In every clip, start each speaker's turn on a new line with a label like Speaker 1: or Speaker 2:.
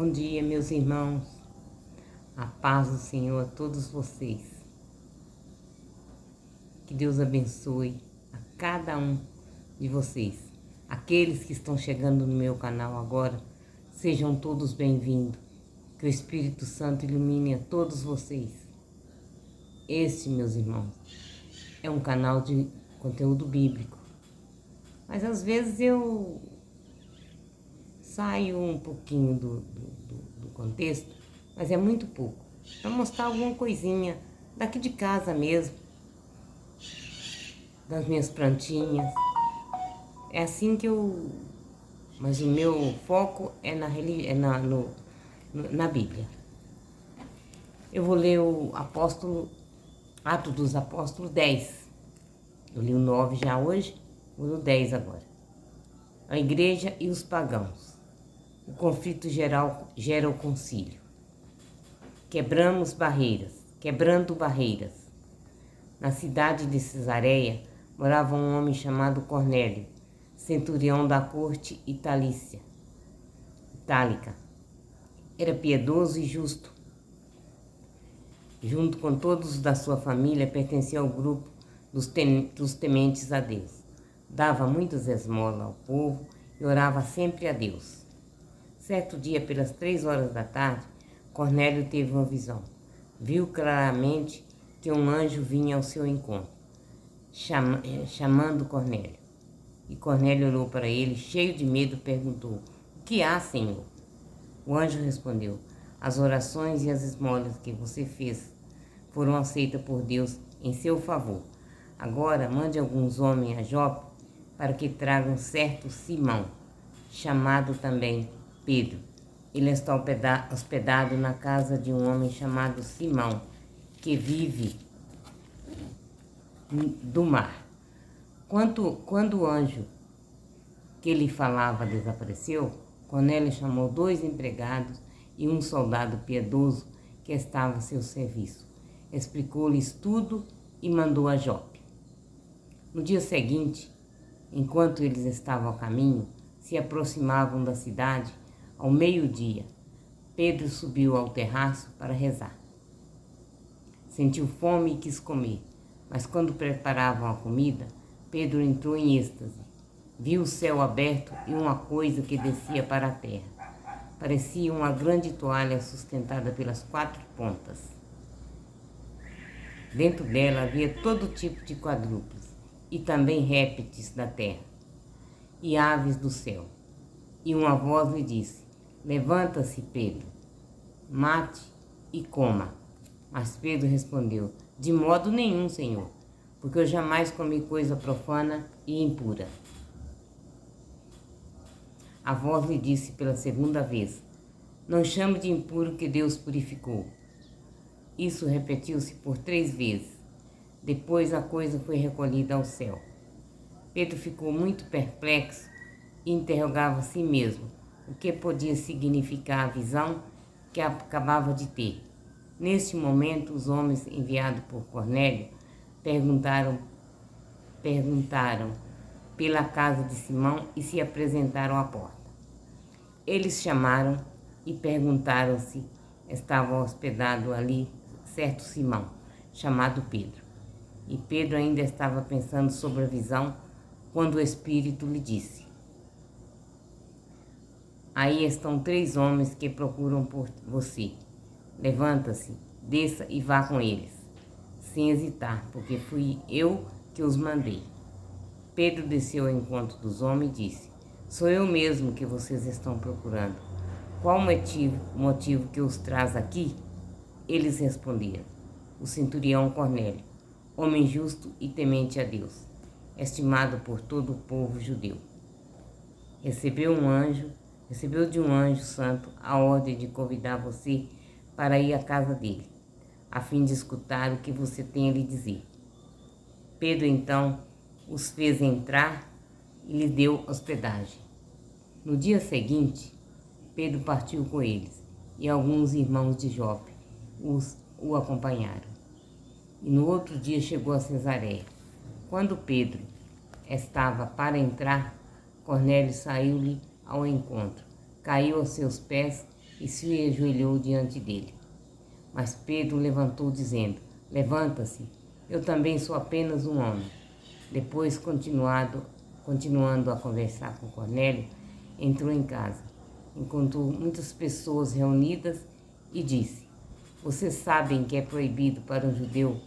Speaker 1: Bom dia, meus irmãos. A paz do Senhor a todos vocês. Que Deus abençoe a cada um de vocês. Aqueles que estão chegando no meu canal agora, sejam todos bem-vindos. Que o Espírito Santo ilumine a todos vocês. Este, meus irmãos, é um canal de conteúdo bíblico. Mas às vezes eu saio um pouquinho do contexto, mas é muito pouco, para mostrar alguma coisinha daqui de casa mesmo, das minhas plantinhas. É assim que eu... Mas o meu foco é na Bíblia. Eu vou ler o Atos dos Apóstolos 10. Eu li o 9 já hoje, vou ler o 10 agora. A igreja e os pagãos. O conflito geral gera o concílio. Quebrando barreiras. Na cidade de Cesareia morava um homem chamado Cornélio, centurião da corte itálica. Era piedoso e justo. Junto com todos da sua família, pertencia ao grupo dos tementes a Deus. Dava muitas esmolas ao povo e orava sempre a Deus. Certo dia, pelas 3 horas da tarde, Cornélio teve uma visão. Viu claramente que um anjo vinha ao seu encontro, chamando Cornélio. E Cornélio olhou para ele, cheio de medo, e perguntou: "O que há, Senhor?" O anjo respondeu: "As orações e as esmolas que você fez foram aceitas por Deus em seu favor. Agora mande alguns homens a Jope para que tragam certo Simão, chamado também Pedro. Ele está hospedado na casa de um homem chamado Simão, que vive do mar." Quando o anjo que lhe falava desapareceu, Cornélio chamou 2 empregados e um soldado piedoso que estava a seu serviço. Explicou-lhes tudo e mandou a Jope. No dia seguinte, enquanto eles estavam a caminho, se aproximavam da cidade, ao meio-dia, Pedro subiu ao terraço para rezar. Sentiu fome e quis comer, mas quando preparavam a comida, Pedro entrou em êxtase. Viu o céu aberto e uma coisa que descia para a terra. Parecia uma grande toalha sustentada pelas 4 pontas. Dentro dela havia todo tipo de quadrúpedes e também répteis da terra e aves do céu. E uma voz lhe disse: "Levanta-se, Pedro, mate e coma." Mas Pedro respondeu: "De modo nenhum, Senhor, porque eu jamais comi coisa profana e impura." A voz lhe disse pela 2ª vez: "Não chame de impuro que Deus purificou." Isso repetiu-se por 3 vezes. Depois a coisa foi recolhida ao céu. Pedro ficou muito perplexo e interrogava a si mesmo o que podia significar a visão que acabava de ter. Neste momento, os homens enviados por Cornélio perguntaram pela casa de Simão e se apresentaram à porta. Eles chamaram e perguntaram se estava hospedado ali certo Simão, chamado Pedro. E Pedro ainda estava pensando sobre a visão quando o Espírito lhe disse: "Aí estão 3 homens que procuram por você. Levanta-se, desça e vá com eles, sem hesitar, porque fui eu que os mandei." Pedro desceu ao encontro dos homens e disse: "Sou eu mesmo que vocês estão procurando. Qual o motivo que os traz aqui?" Eles responderam: "O centurião Cornélio, homem justo e temente a Deus, estimado por todo o povo judeu, recebeu de um anjo santo a ordem de convidar você para ir à casa dele, a fim de escutar o que você tem a lhe dizer." Pedro então os fez entrar e lhe deu hospedagem. No dia seguinte, Pedro partiu com eles, e alguns irmãos de Jope o acompanharam. E no outro dia chegou a Cesareia. Quando Pedro estava para entrar, Cornélio saiu-lhe ao encontro, caiu aos seus pés e se ajoelhou diante dele. Mas Pedro levantou, dizendo: Levanta-se, eu também sou apenas um homem. Depois, continuando a conversar com Cornélio, entrou em casa, encontrou muitas pessoas reunidas e disse: Vocês sabem que é proibido para um judeu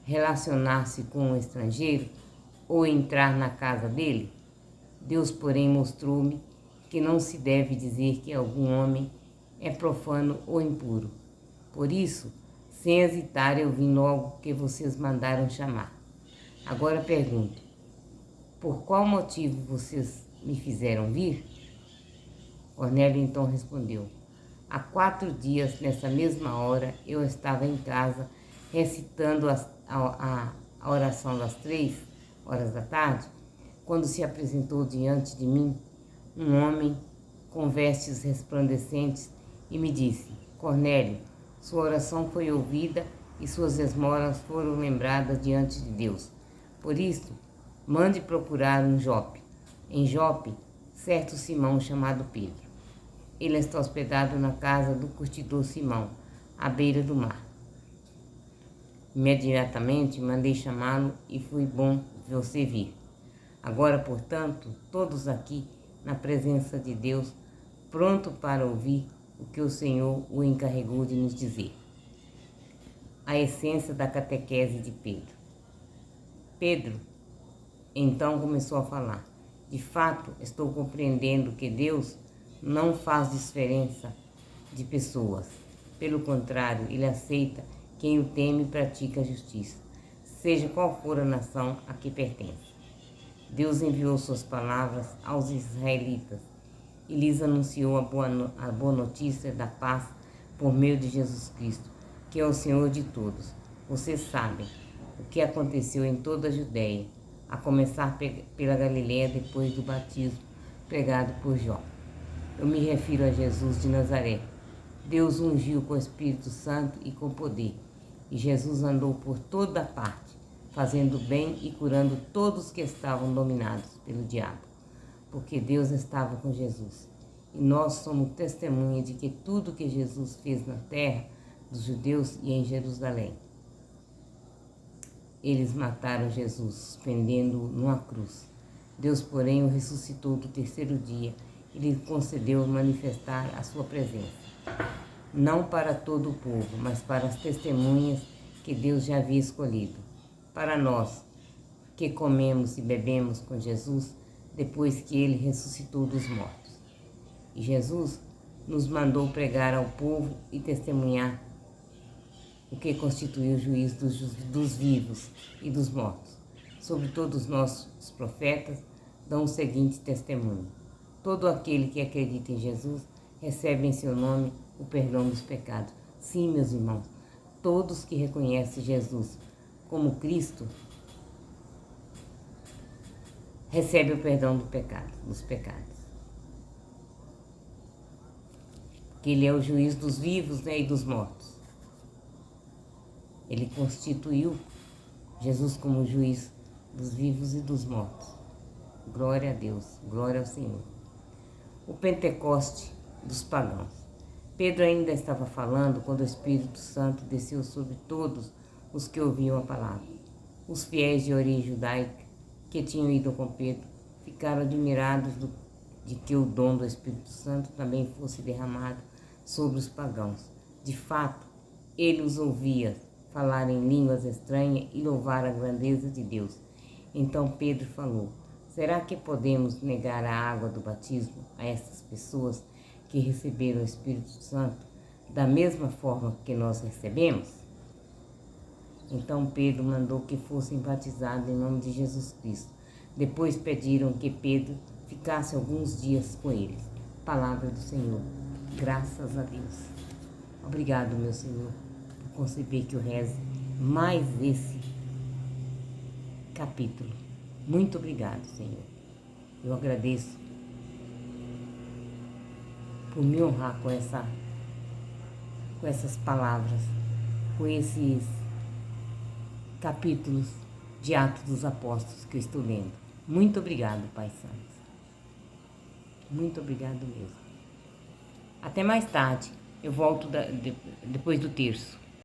Speaker 1: relacionar-se com um estrangeiro ou entrar na casa dele? Deus, porém, mostrou-me que não se deve dizer que algum homem é profano ou impuro. Por isso, sem hesitar, eu vim logo que vocês mandaram chamar. Agora pergunto: por qual motivo vocês me fizeram vir? Cornélio então respondeu: Há 4 dias, nessa mesma hora, eu estava em casa recitando a oração das 3 horas da tarde, quando se apresentou diante de mim um homem com vestes resplandecentes e me disse: Cornélio, sua oração foi ouvida e suas esmolas foram lembradas diante de Deus. Por isso, mande procurar em Jope, certo Simão chamado Pedro. Ele está hospedado na casa do curtidor Simão, à beira do mar. Imediatamente mandei chamá-lo e foi bom você vir. Agora, portanto, todos aqui, na presença de Deus, pronto para ouvir o que o Senhor o encarregou de nos dizer. A essência da catequese de Pedro. Pedro, então, começou a falar: De fato, estou compreendendo que Deus não faz diferença de pessoas. Pelo contrário, Ele aceita quem o teme e pratica a justiça, seja qual for a nação a que pertence. Deus enviou suas palavras aos israelitas e lhes anunciou a boa notícia da paz por meio de Jesus Cristo, que é o Senhor de todos. Vocês sabem o que aconteceu em toda a Judéia, a começar pela Galiléia depois do batismo pregado por João. Eu me refiro a Jesus de Nazaré. Deus o ungiu com o Espírito Santo e com poder, e Jesus andou por toda parte, fazendo bem e curando todos que estavam dominados pelo diabo, porque Deus estava com Jesus. E nós somos testemunha de que tudo que Jesus fez na terra dos judeus e em Jerusalém. Eles mataram Jesus, suspendendo-o numa cruz. Deus, porém, o ressuscitou do 3º dia e lhe concedeu manifestar a sua presença, não para todo o povo, mas para as testemunhas que Deus já havia escolhido, para nós, que comemos e bebemos com Jesus depois que ele ressuscitou dos mortos. E Jesus nos mandou pregar ao povo e testemunhar o que constitui o juízo dos vivos e dos mortos. Sobre todos nós, os profetas, dão o seguinte testemunho: todo aquele que acredita em Jesus recebe em seu nome o perdão dos pecados. Sim, meus irmãos, todos que reconhecem Jesus como Cristo recebem o perdão dos pecados. Que Ele é o juiz dos vivos, e dos mortos. Ele constituiu Jesus como juiz dos vivos e dos mortos. Glória a Deus, glória ao Senhor. O Pentecoste dos pagãos. Pedro ainda estava falando quando o Espírito Santo desceu sobre todos os que ouviam a palavra. Os fiéis de origem judaica que tinham ido com Pedro ficaram admirados de que o dom do Espírito Santo também fosse derramado sobre os pagãos. De fato, ele os ouvia falar em línguas estranhas e louvar a grandeza de Deus. Então Pedro falou: será que podemos negar a água do batismo a essas pessoas que receberam o Espírito Santo da mesma forma que nós recebemos? Então Pedro mandou que fossem batizados em nome de Jesus Cristo. Depois pediram que Pedro ficasse alguns dias com eles. Palavra do Senhor. Graças a Deus. Obrigado, meu Senhor, por conceber que eu reze mais esse capítulo. Muito obrigado, Senhor. Eu agradeço por me honrar com essas palavras, com esses capítulos de Atos dos Apóstolos que eu estou lendo. Muito obrigado, Pai Santo. Muito obrigado mesmo. Até mais tarde. Eu volto depois do terço.